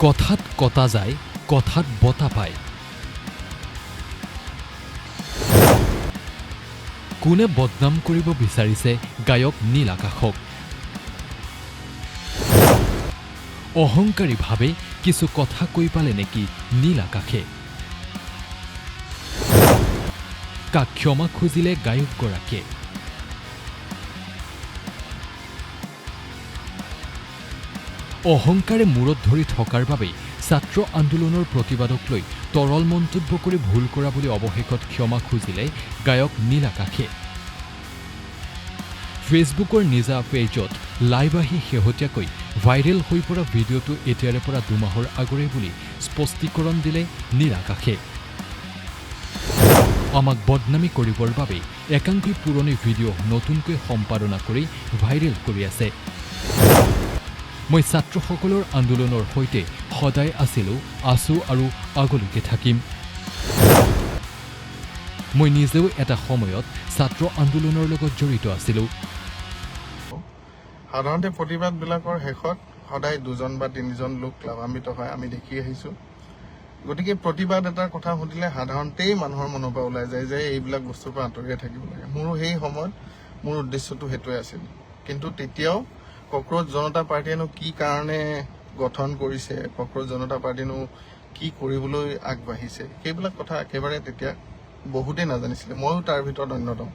কথাত কটা যায়, কথাত বঁটা পায়। কোনে বদনাম কৰিব বিচাৰিছে গায়ক নীল আকাশক? অহংকাৰীভাৱে কিছু কথা কৈ পালে নেকি নীল আকাশে? কাক ক্ষমা খুজিলে গায়কগৰাকীয়ে? অহংকাৰে মূৰত ধৰি থকাৰ বাবেই ছাত্ৰ আন্দোলনৰ প্ৰতিবাদক লৈ তৰল মন্তব্য কৰি ভুল কৰা বুলি অৱশেষত ক্ষমা খুজিলে গায়ক নীল আকাশে। ফেচবুকৰ নিজা পেজত লাইভ আহি শেহতীয়াকৈ ভাইৰেল হৈ পৰা ভিডিঅ'টো এতিয়াৰে পৰা 2 মাহৰ আগৰে বুলি স্পষ্টীকৰণ দিলে নীল আকাশে। আমাক বদনামী কৰিবৰ বাবে একাংশই পুৰণি ভিডিঅ' নতুনকৈ সম্পাদনা কৰি ভাইৰেল কৰি আছে। মই ছাত্ৰসকলৰ আন্দোলনৰ সৈতে সদায় আছো আৰু আগলৈকে থাকিম। মই নিজেও এটা সময়ত ছাত্ৰ আন্দোলনৰ লগত জড়িত আছিলোঁ। সাধাৰণতে প্ৰতিবাদবিলাকৰ শেষত সদায় 2জন বা 3জন লোক লাভান্বিত হয়, আমি দেখি আহিছোঁ। গতিকে প্ৰতিবাদ এটাৰ কথা সুধিলে সাধাৰণতেই মানুহৰ মনৰ পৰা ওলাই যায় যে এইবিলাক বস্তুৰ পৰা আঁতৰিয়ে থাকিব লাগে। মোৰো সেই সময়ত মোৰ উদ্দেশ্যটো সেইটোৱে আছিল। কিন্তু তেতিয়াও কক্ৰজ জনতা পাৰ্টীয়েনো কি কাৰণে গঠন কৰিছে, কক্ৰজ জনতা পাৰ্টীনো কি কৰিবলৈ আগবাঢ়িছে, সেইবিলাক কথা একেবাৰে তেতিয়া বহুতেই নাজানিছিলে। ময়ো তাৰ ভিতৰত অন্যতম।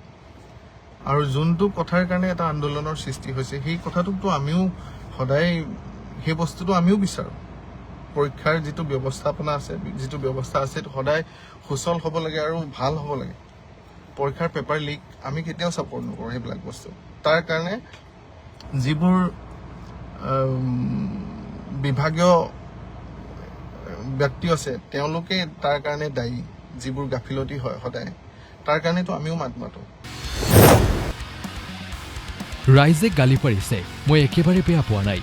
আৰু যোনটো কথাৰ কাৰণে এটা আন্দোলনৰ সৃষ্টি হৈছে সেই কথাটোকতো আমিও সদায় সেই বস্তুটো আমিও বিচাৰোঁ। পৰীক্ষাৰ যিটো ব্যৱস্থাপনা আছে, যিটো ব্যৱস্থা আছে সেইটো সদায় সুচল হ'ব লাগে আৰু ভাল হ'ব লাগে। পৰীক্ষাৰ পেপাৰ লিক আমি কেতিয়াও ছাপোৰ্ট নকৰোঁ সেইবিলাক বস্তু। তাৰ কাৰণে যিবোৰ বিভাগীয় ব্যক্তি আছে তেওঁলোকে তাৰ কাৰণে দায়ী। যিবোৰ গাফিলতি হয় সদায়, তাৰ কাৰণেতো আমিও মাত মাতোঁ। ৰাইজে গালি পাৰিছে, মই একেবাৰে বেয়া পোৱা নাই।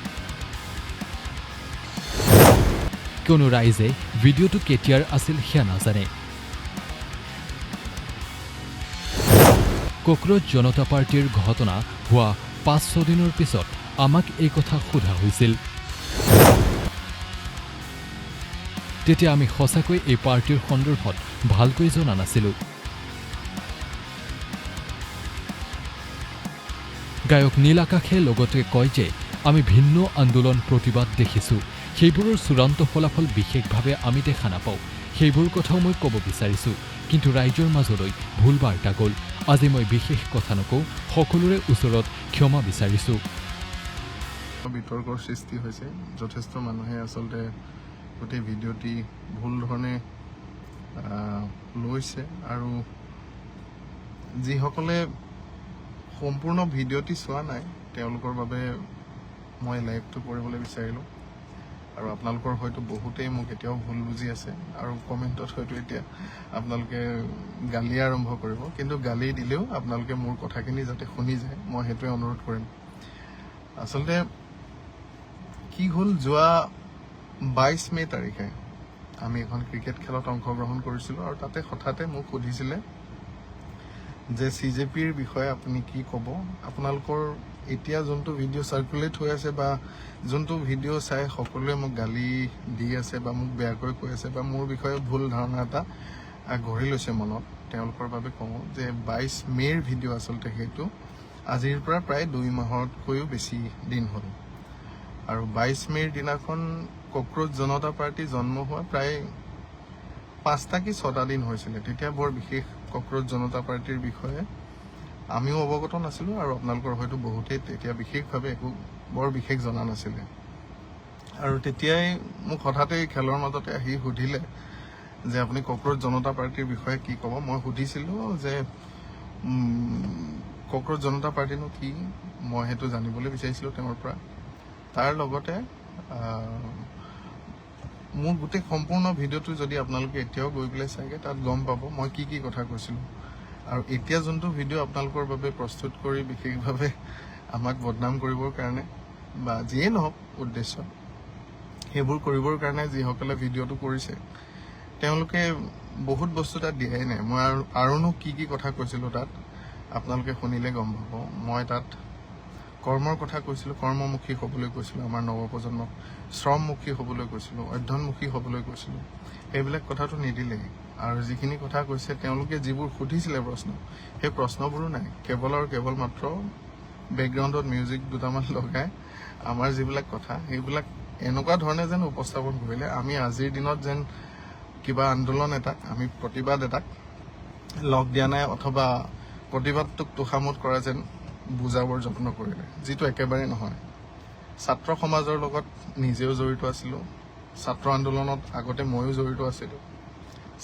কিয়নো ৰাইজে ভিডিঅ'টো কেতিয়াৰ আছিল সেয়া নাজানে। কক্ৰজ জনতা পাৰ্টীৰ ঘটনা হোৱা 5-6 দিনৰ পিছত আমাক এই কথা সোধা হৈছিল। তেতিয়া আমি সঁচাকৈ এই পাৰ্টীৰ সন্দৰ্ভত ভালকৈ জনা নাছিলোঁ। গায়ক নীল আকাশে লগতে কয় যে আমি ভিন্ন আন্দোলন প্ৰতিবাদ দেখিছোঁ, সেইবোৰৰ চূড়ান্ত ফলাফল বিশেষভাৱে আমি দেখা নাপাওঁ। সেইবোৰ কথাও মই ক'ব বিচাৰিছোঁ, কিন্তু ৰাইজৰ মাজলৈ ভুল বাৰ্তা গ'ল। আজি মই বিশেষ কথা নকওঁ, সকলোৰে ওচৰত ক্ষমা বিচাৰিছোঁ। বিতৰ্কৰ সৃষ্টি হৈছে। যথেষ্ট মানুহে আচলতে গোটেই ভিডিঅ'টি ভুল ধৰণে লৈছে আৰু যিসকলে সম্পূৰ্ণ ভিডিঅ'টি চোৱা নাই তেওঁলোকৰ বাবে মই লাইভটো কৰিবলৈ বিচাৰিলোঁ। আৰু আপোনালোকৰ হয়তো বহুতেই মোক এতিয়াও ভুল বুজি আছে আৰু কমেণ্টত হয়তো এতিয়া আপোনালোকে গালি আৰম্ভ কৰিব, কিন্তু গালি দিলেও আপোনালোকে মোৰ কথাখিনি যাতে শুনি যায় মই সেইটোৱে অনুৰোধ কৰিম। আচলতে কি হ'ল, যোৱা 22 মে তাৰিখে আমি এখন ক্ৰিকেট খেলত অংশগ্ৰহণ কৰিছিলোঁ আৰু তাতে হঠাতে মোক সুধিছিলে যে CJPৰ বিষয়ে আপুনি কি ক'ব। আপোনালোকৰ এতিয়া যোনটো ভিডিঅ' চাৰ্কুলেট হৈ আছে বা যোনটো ভিডিঅ' চাই সকলোৱে মোক গালি দি আছে বা মোক বেয়াকৈ কৈ আছে বা মোৰ বিষয়ে ভুল ধাৰণা এটা গঢ়ি লৈছে মনত, তেওঁলোকৰ বাবে কওঁ যে 22 মে'ৰ ভিডিঅ' আচলতে সেইটো আজিৰ পৰা প্ৰায় 2 মাহতকৈও বেছি দিন হ'ল। আৰু 22 মে'ৰ দিনাখন কক্ৰজ জনতা পাৰ্টী জন্ম হোৱা প্ৰায় 5টা কি 6টা দিন হৈছিলে। তেতিয়া বৰ বিশেষ কক্ৰজ জনতা পাৰ্টীৰ বিষয়ে আমিও অৱগত নাছিলোঁ আৰু আপোনালোকৰ হয়তো বহুতেই তেতিয়া বিশেষভাৱে একো বৰ বিশেষ জনা নাছিলে। আৰু তেতিয়াই মোক হঠাতে খেলৰ মাজতে আহি সুধিলে যে আপুনি কক্ৰজ জনতা পাৰ্টীৰ বিষয়ে কি ক'ব। মই সুধিছিলোঁ যে কক্ৰজ জনতা পাৰ্টীনো কি, মই সেইটো জানিবলৈ বিচাৰিছিলোঁ তেওঁৰ পৰা। তাৰ লগতে মোৰ গোটেই সম্পূৰ্ণ ভিডিঅ'টো যদি আপোনালোকে এতিয়াও গৈ পেলাই চাগে তাত গম পাব মই কি কি কথা কৈছিলোঁ। আৰু এতিয়া যোনটো ভিডিঅ' আপোনালোকৰ বাবে প্ৰস্তুত কৰি বিশেষভাৱে আমাক বদনাম কৰিবৰ কাৰণে বা যিয়ে নহওক উদ্দেশ্য, সেইবোৰ কৰিবৰ কাৰণে যিসকলে ভিডিঅ'টো কৰিছে তেওঁলোকে বহুত বস্তু তাত দিয়াই নাই। মই আৰুনো কি কি কথা কৈছিলোঁ তাত আপোনালোকে শুনিলে গম পাব। মই তাত কৰ্মৰ কথা কৈছিলোঁ, কৰ্মমুখী হ'বলৈ কৈছিলোঁ, আমাৰ নৱপ্ৰজন্মক শ্ৰমমুখী হ'বলৈ কৈছিলোঁ, অধ্যয়নমুখী হ'বলৈ কৈছিলোঁ। সেইবিলাক কথাটো নিদিলেই। আৰু যিখিনি কথা কৈছে তেওঁলোকে যিবোৰ সুধিছিলে প্ৰশ্ন, সেই প্ৰশ্নবোৰো নাই। কেৱল আৰু কেৱল মাত্ৰ বেকগ্ৰাউণ্ডত মিউজিক দুটামান লগাই আমাৰ যিবিলাক কথা সেইবিলাক এনেকুৱা ধৰণে যেন উপস্থাপন কৰিলে আমি আজিৰ দিনত যেন কিবা আন্দোলন এটাক, আমি প্ৰতিবাদ এটাক লগ দিয়া নাই অথবা প্ৰতিবাদটোক তোষামোদ কৰা যেন বুজাবৰ যত্ন কৰিলে, যিটো একেবাৰে নহয়। ছাত্ৰ সমাজৰ লগত নিজেও জড়িত আছিলোঁ, ছাত্ৰ আন্দোলনত আগতে ময়ো জড়িত আছিলোঁ।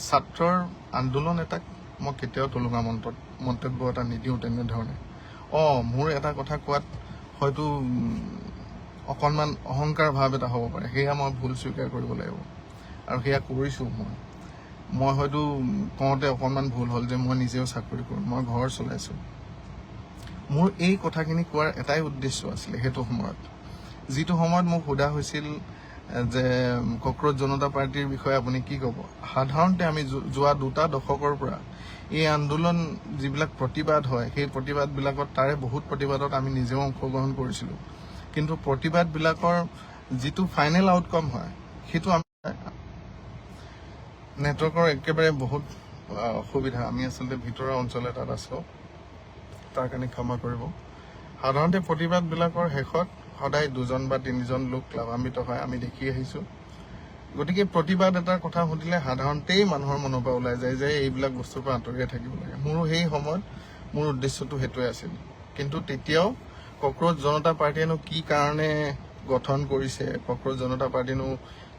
ছাত্ৰৰ আন্দোলন এটাক মই কেতিয়াও টুলুঙা মন্তব্য এটা নিদিওঁ তেনেধৰণে। মোৰ এটা কথা কোৱাত হয়তো অকণমান অহংকাৰ ভাৱ এটা হ'ব পাৰে, সেয়া মই ভুল স্বীকাৰ কৰিব লাগিব আৰু সেয়া কৰিছোঁ। মই হয়তো কওঁতে অকণমান ভুল হ'ল যে মই নিজেও চাকৰি কৰোঁ, মই ঘৰ চলাইছোঁ। মোৰ এই কথাখিনি কোৱাৰ এটাই উদ্দেশ্য আছিলে সেইটো সময়ত। যিটো সময়ত মোক সোধা হৈছিল যে কক্ৰজ জনতা পাৰ্টিৰ বিষয়ে আপুনি কি ক'ব, সাধাৰণতে আমি যোৱা 2টা দশকৰ পৰা এই আন্দোলন যিবিলাক প্ৰতিবাদ হয় সেই প্ৰতিবাদবিলাকত, তাৰে বহুত প্ৰতিবাদত আমি নিজেও অংশগ্ৰহণ কৰিছিলোঁ। কিন্তু প্ৰতিবাদবিলাকৰ যিটো ফাইনেল আউটকাম হয় সেইটো আমি নেটৱৰ্কৰ একেবাৰে বহুত অসুবিধা। আমি আচলতে ভিতৰুৱা অঞ্চল এটাত আছোঁ, তাৰ কাৰণে ক্ষমা কৰিব। সাধাৰণতে প্ৰতিবাদবিলাকৰ শেষত সদায় 2জন বা 3জন লোক লাভান্বিত হয়, আমি দেখি আহিছোঁ। গতিকে প্ৰতিবাদ এটাৰ কথা সুধিলে সাধাৰণতেই মানুহৰ মনৰ পৰা ওলাই যায় যে এইবিলাক বস্তুৰ পৰা আঁতৰিয়ে থাকিব লাগে। মোৰো সেই সময়ত মোৰ উদ্দেশ্যটো সেইটোৱে আছিল। কিন্তু তেতিয়াও কক্ৰজ জনতা পাৰ্টীয়েনো কি কাৰণে গঠন কৰিছে, কক্ৰজ জনতা পাৰ্টীনো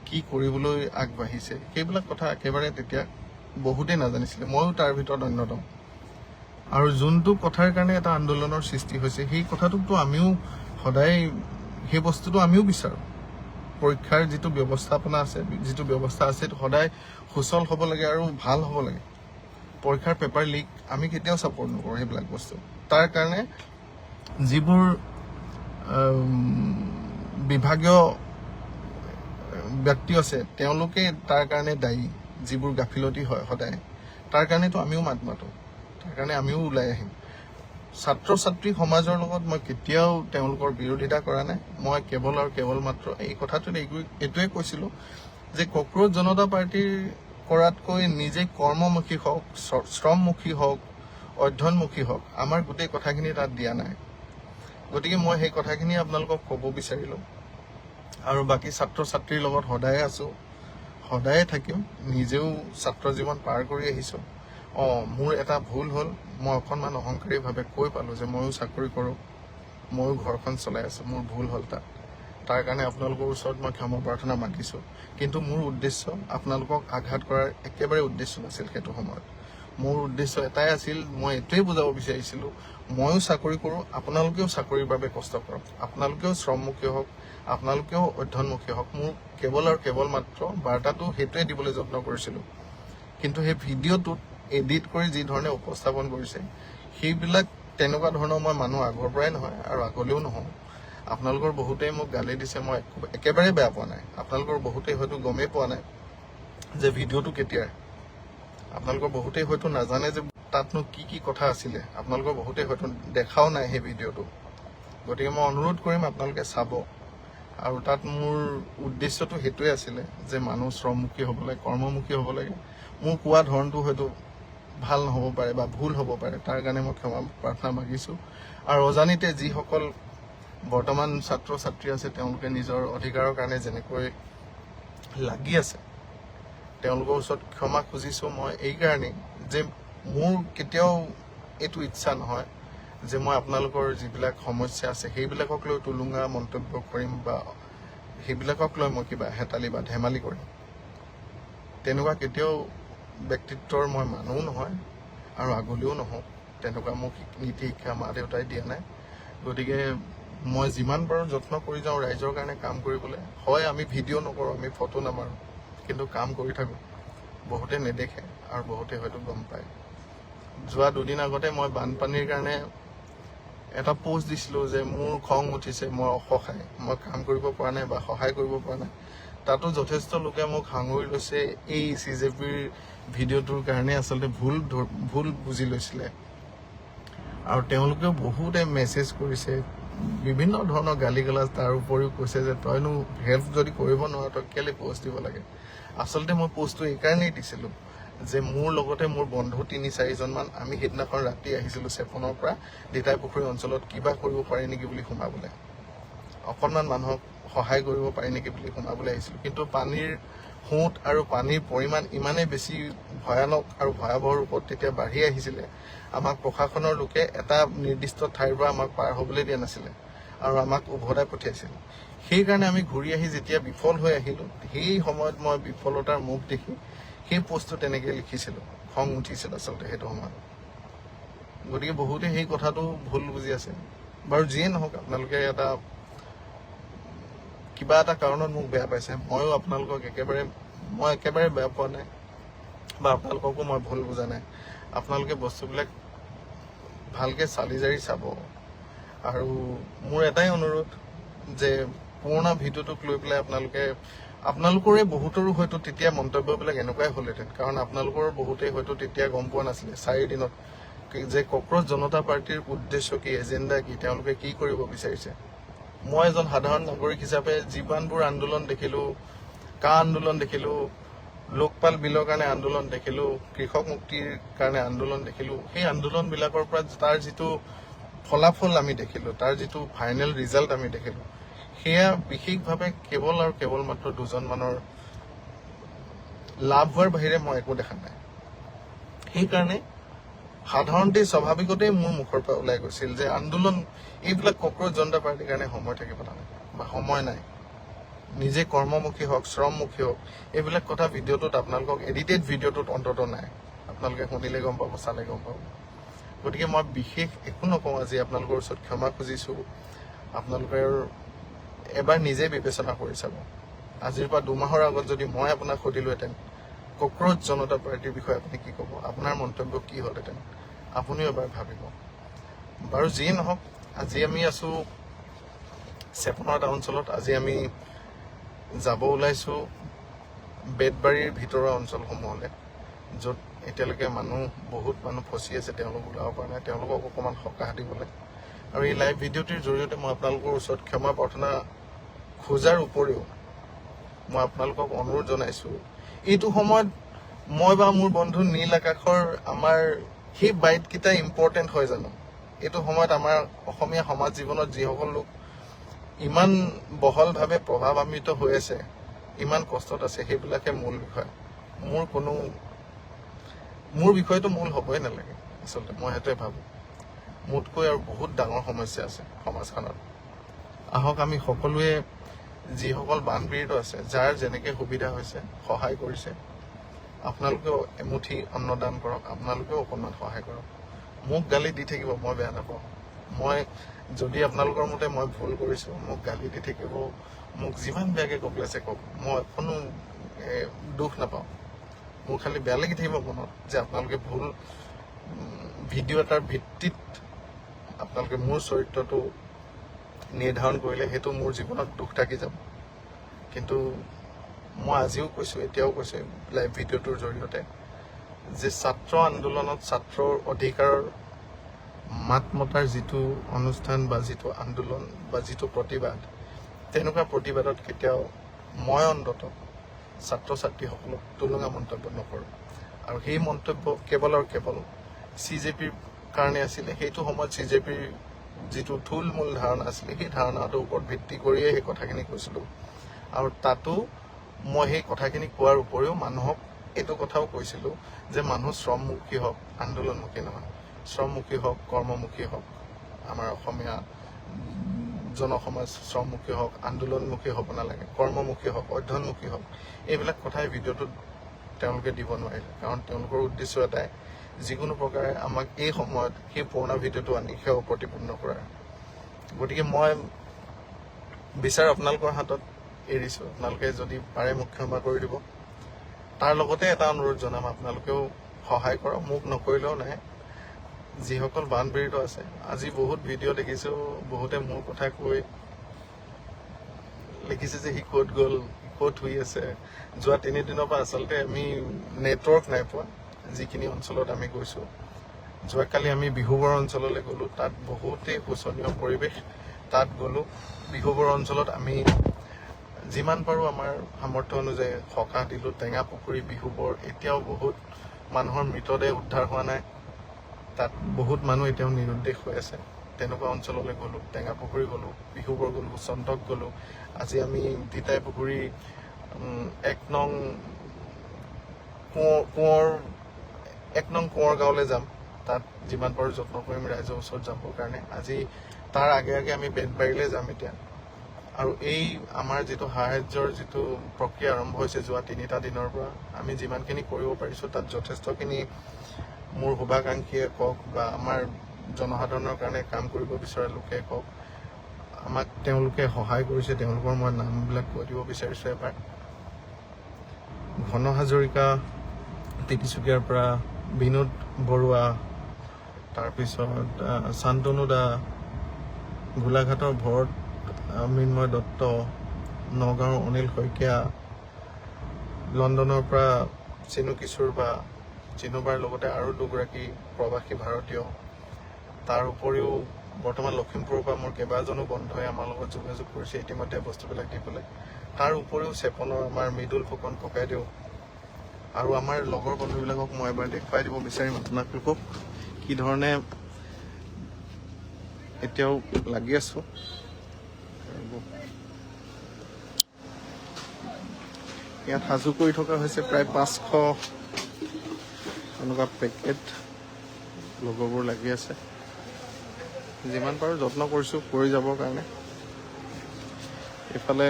কি কৰিবলৈ আগবাঢ়িছে, সেইবিলাক কথা একেবাৰে তেতিয়া বহুতেই নাজানিছিলে, ময়ো তাৰ ভিতৰত অন্যতম। আৰু যোনটো কথাৰ কাৰণে এটা আন্দোলনৰ সৃষ্টি হৈছে সেই কথাটোকতো আমিও সদায় সেই বস্তুটো আমিও বিচাৰোঁ। পৰীক্ষাৰ যিটো ব্যৱস্থাপনা আছে, যিটো ব্যৱস্থা আছে সেইটো সদায় সুচল হ'ব লাগে আৰু ভাল হ'ব লাগে। পৰীক্ষাৰ পেপাৰ লিক আমি কেতিয়াও ছাপোৰ্ট নকৰোঁ সেইবিলাক বস্তু। তাৰ কাৰণে যিবোৰ বিভাগীয় ব্যক্তি আছে তেওঁলোকে তাৰ কাৰণে দায়ী, যিবোৰ গাফিলতি হয় সদায়, তাৰ কাৰণেতো আমিও মাত মাতোঁ, তাৰ কাৰণে আমিও ওলাই আহিম। ছাত্ৰ ছাত্ৰী সমাজৰ লগত মই কেতিয়াও তেওঁলোকৰ বিৰোধিতা কৰা নাই। মই কেৱল আৰু কেৱল মাত্ৰ এই কথাটোত এইটোৱে কৈছিলোঁ যে কক্ৰজ জনতা পাৰ্টীৰ কৰাতকৈ নিজে কৰ্মমুখী হওক, শ্ৰমমুখী হওক, অধ্যয়নমুখী হওক, আমাৰ গোটেই কথাখিনি তাত দিয়া নাই। গতিকে মই সেই কথাখিনি আপোনালোকক ক'ব বিচাৰিলোঁ। আৰু বাকী ছাত্ৰ ছাত্ৰীৰ লগত সদায়ে আছোঁ, সদায়ে থাকিম, নিজেও ছাত্ৰ জীৱন পাৰ কৰি আহিছোঁ। মোৰ এটা ভুল হ'ল, মই অকণমান অহংকাৰীভাৱে কৈ পালোঁ যে ময়ো চাকৰি কৰোঁ, ময়ো ঘৰখন চলাই আছোঁ, মোৰ ভুল হ'ল তাত। তাৰ কাৰণে আপোনালোকৰ ওচৰত মই ক্ষমা প্ৰাৰ্থনা মাগিছোঁ। কিন্তু মোৰ উদ্দেশ্য আপোনালোকক আঘাত কৰাৰ একেবাৰে উদ্দেশ্য নাছিল সেইটো সময়ত। মোৰ উদ্দেশ্য এটাই আছিল, মই এইটোৱে বুজাব বিচাৰিছিলোঁ, ময়ো চাকৰি কৰোঁ, আপোনালোকেও চাকৰিৰ বাবে কষ্ট কৰক, আপোনালোকেও শ্ৰমমুখী হওক, আপোনালোকেও অধ্যয়নমুখী হওক। মোৰ কেৱল আৰু কেৱল মাত্ৰ বাৰ্তাটো সেইটোৱে দিবলৈ যত্ন কৰিছিলোঁ। কিন্তু সেই ভিডিঅ'টোত এডিট কৰি যি ধৰণে উপস্থাপন কৰিছে সেইবিলাক তেনেকুৱা ধৰণৰ মই মানুহ আগৰ পৰাই নহয় আৰু আগলৈও নহওঁ। আপোনালোকৰ বহুতেই মোক গালি দিছে, মই একেবাৰে বেয়া পোৱা নাই। আপোনালোকৰ বহুতেই হয়তো গমেই পোৱা নাই যে ভিডিঅ'টো কেতিয়াৰ। আপোনালোকৰ বহুতেই হয়তো নাজানে যে তাতনো কি কি কথা আছিলে, আপোনালোকৰ বহুতেই হয়তো দেখাও নাই সেই ভিডিঅ'টো। গতিকে মই অনুৰোধ কৰিম আপোনালোকে চাব। আৰু তাত মোৰ উদ্দেশ্যটো সেইটোৱে আছিলে যে মানুহ শ্ৰমমুখী হ'ব লাগে, কৰ্মমুখী হ'ব লাগে। মোৰ কোৱা ধৰণটো হয়তো ভাল নহ'ব পাৰে বা ভুল হ'ব পাৰে, তাৰ কাৰণে মই ক্ষমা প্ৰাৰ্থনা মাগিছোঁ। আৰু অজানিতে যিসকল বৰ্তমান ছাত্ৰ ছাত্ৰী আছে তেওঁলোকে নিজৰ অধিকাৰৰ কাৰণে যেনেকৈ লাগি আছে, তেওঁলোকৰ ওচৰত ক্ষমা খুজিছোঁ মই এই কাৰণেই যে মোৰ কেতিয়াও এইটো ইচ্ছা নহয় যে মই আপোনালোকৰ যিবিলাক সমস্যা আছে সেইবিলাকক লৈ টুলুঙা মন্তব্য কৰিম বা সেইবিলাকক লৈ মই কিবা হেতালি বা ধেমালি কৰিম। তেনেকুৱা কেতিয়াও ব্যক্তিত্বৰ মই মানুহ নহয় আৰু আগলৈও নহওঁ। তেনেকুৱা মোক নীতি শিক্ষা মা দেউতাই দিয়া নাই। গতিকে মই যিমান পাৰোঁ যত্ন কৰি যাওঁ ৰাইজৰ কাৰণে কাম কৰিবলৈ। হয়, আমি ভিডিঅ' নকৰোঁ, আমি ফটো নামাৰোঁ, কিন্তু কাম কৰি থাকোঁ। বহুতে নেদেখে আৰু বহুতে হয়তো গম পায়। যোৱা 2 দিন আগতে মই বানপানীৰ কাৰণে এটা পোষ্ট দিছিলোঁ যে মোৰ খং উঠিছে, মই অসহায়, মই কাম কৰিব পৰা নাই বা সহায় কৰিব পৰা নাই। তাতো যথেষ্ট লোকে মোক সাঙুৰি লৈছে এই CJPৰ ভিডিঅ'টোৰ কাৰণে আচলতে ভুল বুজি লৈছিলে। আৰু তেওঁলোকেও বহুতে মেছেজ কৰিছে, বিভিন্ন ধৰণৰ গালি গালাজ তাৰ উপৰিও কৈছে যে তইনো হেল্প যদি কৰিব নোৱাৰ তই কেলে পোষ্ট দিব লাগে। আচলতে মই পোষ্টটো এইকাৰণেই দিছিলোঁ যে মোৰ লগতে মোৰ বন্ধু ৩-৪জন মান আমি সেইদিনাখন ৰাতি আহিছিলোঁ চেপনৰ পৰা দিতাই পুখুৰী অঞ্চলত কিবা কৰিব পাৰি নেকি বুলি সোমাবলৈ, অকণমান মানুহক সহায় কৰিব পাৰি নেকি বুলি সোমাবলৈ আহিছিলোঁ। কিন্তু পানীৰ সোঁত আৰু পানীৰ পৰিমাণ ইমানেই বেছি ভয়ানক আৰু ভয়াৱহ ৰূপত তেতিয়া বাঢ়ি আহিছিলে, আমাক প্ৰশাসনৰ লোকে এটা নিৰ্দিষ্ট ঠাইৰ পৰা আমাক পাৰ হ'বলৈ দিয়া নাছিলে আৰু আমাক উভতাই পঠিয়াইছিল। সেইকাৰণে আমি ঘূৰি আহি যেতিয়া বিফল হৈ আহিলোঁ, সেই সময়ত মই বিফলতাৰ মুখ দেখি সেই পোষ্টটো তেনেকৈ লিখিছিলোঁ। খং উঠিছিল আচলতে সেইটো সময়ত। গতিকে বহুতে সেই কথাটো ভুল বুজি আছে। বাৰু যিয়ে নহওক, আপোনালোকে কিবা এটা কাৰণত মোক বেয়া পাইছে, ময়ো আপোনালোকক মই একেবাৰে বেয়া পোৱা নাই বা আপোনালোককো মই ভুল বুজা নাই। আপোনালোকে বস্তুবিলাক ভালকৈ চালি জাৰি চাব। আৰু মোৰ এটাই অনুৰোধ যে পুৰণা ভিডিঅ'টোক লৈ পেলাই আপোনালোকৰে বহুতৰো হয়তো তেতিয়া মন্তব্যবিলাক এনেকুৱাই হ'লহেঁতেন, কাৰণ আপোনালোকৰ বহুতেই হয়তো তেতিয়া গম পোৱা নাছিলে 4 দিনত যে কক্ৰচ জনতা পাৰ্টীৰ উদ্দেশ্য কি, এজেণ্ডা কি, তেওঁলোকে কি কৰিব বিচাৰিছে। মই এজন সাধাৰণ নাগৰিক হিচাপে যিমানবোৰ আন্দোলন দেখিলোঁ, কা আন্দোলন দেখিলোঁ, লোকপাল বিলৰ কাৰণে আন্দোলন দেখিলোঁ, কৃষক মুক্তিৰ কাৰণে আন্দোলন দেখিলোঁ, সেই আন্দোলনবিলাকৰ পৰা তাৰ যিটো ফলাফল আমি দেখিলোঁ, তাৰ যিটো ফাইনেল ৰিজাল্ট আমি দেখিলোঁ, সেয়া বিশেষভাৱে কেৱল আৰু কেৱল মাত্ৰ 2জন মানৰ লাভ হোৱাৰ বাহিৰে মই একো দেখা নাই। সেইকাৰণে সাধাৰণতে স্বাভাৱিকতেই মোৰ মুখৰ পৰা ওলাই গৈছিল যে আন্দোলন এইবিলাক কক্ৰচ জনতা পাৰ্টীৰ কাৰণে সময় থাকিব নালাগে বা সময় নাই। নিজে কৰ্মমুখী হওক, শ্ৰমমুখী হওক, এইবিলাক কথা ভিডিঅ'টোত আপোনালোকক এডিটেড ভিডিঅ'টোত অন্তত নাই। আপোনালোকে শুনিলে গম পাব, চালে গম পাব। গতিকে মই বিশেষ একো নকওঁ। আজি আপোনালোকৰ ওচৰত ক্ষমা খুজিছোঁ। আপোনালোকৰ এবাৰ নিজে বিবেচনা কৰি চাব। আজিৰ পৰা 2 মাহৰ আগত যদি মই আপোনাক সুধিলোহেঁতেন কক্ৰচ জনতা পাৰ্টীৰ বিষয়ে আপুনি কি ক'ব, আপোনাৰ মন্তব্য কি হ'লহেঁতেন, আপুনিও এবাৰ ভাবিব। বাৰু যিয়ে নহওক, আজি আমি আছোঁ চেপনৰ এটা অঞ্চলত। আজি আমি যাব ওলাইছোঁ বেতবাৰীৰ ভিতৰুৱা অঞ্চলসমূহলৈ, য'ত এতিয়ালৈকে বহুত মানুহ ফচি আছে, তেওঁলোক ওলাব পৰা নাই, তেওঁলোকক অকণমান সকাহ দিবলৈ। আৰু এই লাইভ ভিডিঅ'টিৰ জৰিয়তে মই আপোনালোকৰ ওচৰত ক্ষমা প্ৰাৰ্থনা খোজাৰ উপৰিও মই আপোনালোকক অনুৰোধ জনাইছোঁ, এইটো সময়ত মই বা মোৰ বন্ধু নীল আকাশৰ আমাৰ সেই বাইটকেইটা ইম্পৰ্টেণ্ট হয় জানো? এইটো সময়ত আমাৰ অসমীয়া সমাজ জীৱনত যিসকল লোক ইমান বহলভাৱে প্ৰভাৱান্বিত হৈ আছে, ইমান কষ্টত আছে, সেইবিলাকে মূল বিষয়। মোৰ বিষয়টো মূল হ'বই নালাগে। আচলতে মই সেইটোৱে ভাবোঁ। মোতকৈ আৰু বহুত ডাঙৰ সমস্যা আছে সমাজখনত। আহক আমি সকলোৱে যিসকল বানপীড়িত আছে, যাৰ যেনেকৈ সুবিধা হৈছে সহায় কৰিছে, আপোনালোকেও এমুঠি অন্নদান কৰক, আপোনালোকেও অকণমান সহায় কৰক। মোক গালি দি থাকিব, মই বেয়া নাপাওঁ। যদি আপোনালোকৰ মতে মই ভুল কৰিছোঁ, মোক গালি দি থাকিব, মোক যিমান বেয়াকৈ ক'বলৈ আছে কওক, মই কোনো দুখ নাপাওঁ। মোৰ খালি বেয়া লাগি থাকিব মনত যে আপোনালোকে ভুল ভিডিঅ' এটাৰ ভিত্তিত আপোনালোকে মোৰ চৰিত্ৰটো নিৰ্ধাৰণ কৰিলে, সেইটো মোৰ জীৱনত দুখ থাকি যাব। কিন্তু মই আজিও কৈছোঁ, এতিয়াও কৈছোঁ লাইভ ভিডিঅ'টোৰ জৰিয়তে যে ছাত্ৰ আন্দোলনত ছাত্ৰৰ অধিকাৰৰ মাত মতাৰ যিটো অনুষ্ঠান বা যিটো আন্দোলন বা যিটো প্ৰতিবাদ, তেনেকুৱা প্ৰতিবাদত কেতিয়াও মই অন্তত ছাত্ৰ ছাত্ৰীসকলক তুলনা মন্তব্য নকৰোঁ। আৰু সেই মন্তব্য কেৱল আৰু কেৱল CJPৰ কাৰণে আছিলে। সেইটো সময়ত CJPৰ যিটো থূলমূল ধাৰণা আছিলে, সেই ধাৰণাটোৰ ওপৰত ভিত্তি কৰিয়ে সেই কথাখিনি কৈছিলোঁ। আৰু তাতো মই সেই কথাখিনি কোৱাৰ উপৰিও মানুহক এইটো কথাও কৈছিলোঁ যে মানুহ শ্ৰমমুখী হওক, আন্দোলনমুখী নহয়। শ্ৰমমুখী হওক, কৰ্মমুখী হওক, আমাৰ অসমীয়া জনসমাজ শ্ৰমমুখী হওক, আন্দোলনমুখী হ'ব নালাগে, কৰ্মমুখী হওক, অধ্যয়নমুখী হওক। এইবিলাক কথাই ভিডিঅ'টোত তেওঁলোকে দিব নোৱাৰিলে, কাৰণ তেওঁলোকৰ উদ্দেশ্য এটাই, যিকোনো প্ৰকাৰে আমাক এই সময়ত সেই পুৰণা ভিডিঅ'টো আনি সেৱা প্ৰতিপন্ন কৰাৰ। গতিকে মই বিচাৰ আপোনালোকৰ হাতত এৰিছোঁ। আপোনালোকে যদি পাৰে মোক ক্ষমা কৰি দিব। তাৰ লগতে এটা অনুৰোধ জনাম, আপোনালোকেও সহায় কৰক, মোক নকৰিলেও নাই। যিসকল বানপীড়িত আছে, আজি বহুত ভিডিঅ' দেখিছোঁ, বহুতে মোৰ কথা কৈ লিখিছে যে সি ক'ত গ'ল, ক'ত শুই আছে। যোৱা 3 দিনৰ পৰা আচলতে আমি নেটৱৰ্ক নাই পোৱা যিখিনি অঞ্চলত আমি গৈছোঁ। যোৱাকালি আমি বিহুবৰ অঞ্চললৈ গ'লোঁ, তাত বহুতেই শোচনীয় পৰিৱেশ, তাত গ'লোঁ। বিহুবৰ অঞ্চলত আমি যিমান পাৰোঁ আমাৰ সামৰ্থ্য অনুযায়ী সকাহ দিলোঁ। টেঙা পুখুৰী বিহুবৰ এতিয়াও বহুত মানুহৰ মৃতদেহ উদ্ধাৰ হোৱা নাই, তাত বহুত মানুহ এতিয়াও নিৰুদ্দেশ হৈ আছে। তেনেকুৱা অঞ্চললৈ গ'লোঁ, টেঙা পুখুৰী গ'লোঁ, বিহুবৰ গ'লোঁ, চন্তক গ'লোঁ। আজি আমি তিতাই পুখুৰী 1 নং কোঁৱৰ গাঁৱলৈ যাম। তাত যিমান পাৰোঁ যত্ন কৰিম ৰাইজৰ ওচৰত যাবৰ কাৰণে। আজি তাৰ আগে আগে আমি বেতবাৰীলৈ যাম এতিয়া। আৰু এই আমাৰ যিটো সাহায্যৰ যিটো প্ৰক্ৰিয়া আৰম্ভ হৈছে যোৱা 3টা দিনৰ পৰা, আমি যিমানখিনি কৰিব পাৰিছোঁ তাত যথেষ্টখিনি মোৰ শুভাকাংক্ষীয়ে কওক বা আমাৰ জনসাধাৰণৰ কাৰণে কাম কৰিব বিচৰা লোকে কওক, আমাক তেওঁলোকে সহায় কৰিছে। তেওঁলোকৰ মই নামবিলাক কৈ দিব বিচাৰিছোঁ এবাৰ। ঘন হাজৰিকা তিনিচুকীয়াৰ পৰা, বিনোদ বৰুৱা, তাৰপিছত শান্তনু দা, গোলাঘাটৰ ভৰত মৃন্ময় দত্ত, নগাঁৱৰ অনিল শইকীয়া, লণ্ডনৰ পৰা চিনু কিশোৰ বা চিনুবাৰ লগতে আৰু 2গৰাকী প্ৰৱাসী ভাৰতীয়। তাৰ উপৰিও বৰ্তমান লখিমপুৰৰ পৰা মোৰ কেইবাজনো বন্ধুৱে আমাৰ লগত যোগাযোগ কৰিছে ইতিমধ্যে বস্তুবিলাক দিবলৈ। তাৰ উপৰিও চেপনৰ আমাৰ মৃদুল ফুকন ককাইদেউ আৰু আমাৰ লগৰ বন্ধুবিলাকক মই এবাৰ দেখুৱাই দিব বিচাৰিম আপোনালোকক কি ধৰণে এতিয়াও লাগি আছোঁ। ইয়াত সাজু কৰি থকা হৈছে প্ৰায় 500 এনেকুৱা পেকেট। লগৰবোৰ লাগি আছে। যিমান পাৰোঁ যত্ন কৰিছোঁ কৰি যাবৰ কাৰণে। এইফালে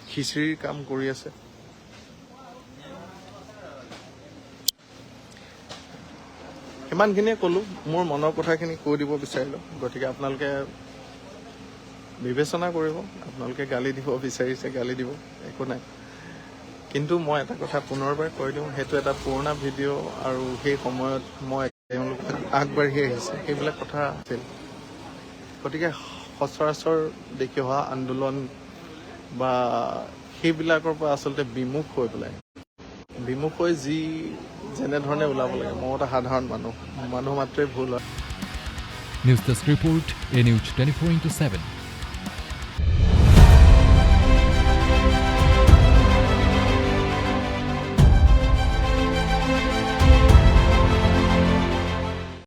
খিচিৰিৰ কাম কৰি আছে। সিমানখিনিয়ে ক'লোঁ, মোৰ মনৰ কথাখিনি কৈ দিব বিচাৰিলোঁ। গতিকে আপোনালোকে বিবেচনা কৰিব। আপোনালোকে গালি দিব বিচাৰিছে, গালি দিব, একো নাই। কিন্তু মই এটা কথা পুনৰবাৰ কৈ দিওঁ, সেইটো এটা পুৰণা ভিডিঅ' আৰু সেই সময়ত মই তেওঁলোকে আগবাঢ়ি আহিছে সেইবিলাক কথা আছিল। গতিকে সচৰাচৰ দেখি অহা আন্দোলন বা সেইবিলাকৰ পৰা আচলতে বিমুখ হৈ পেলাই, বিমুখ হৈ যি যেনেধৰণে ওলাব লাগে, মই এটা সাধাৰণ মানুহ মাত্ৰেই ভুল হয়। নিউজ ডেস্ক ৰিপোৰ্ট, এ নিউজ 24/7।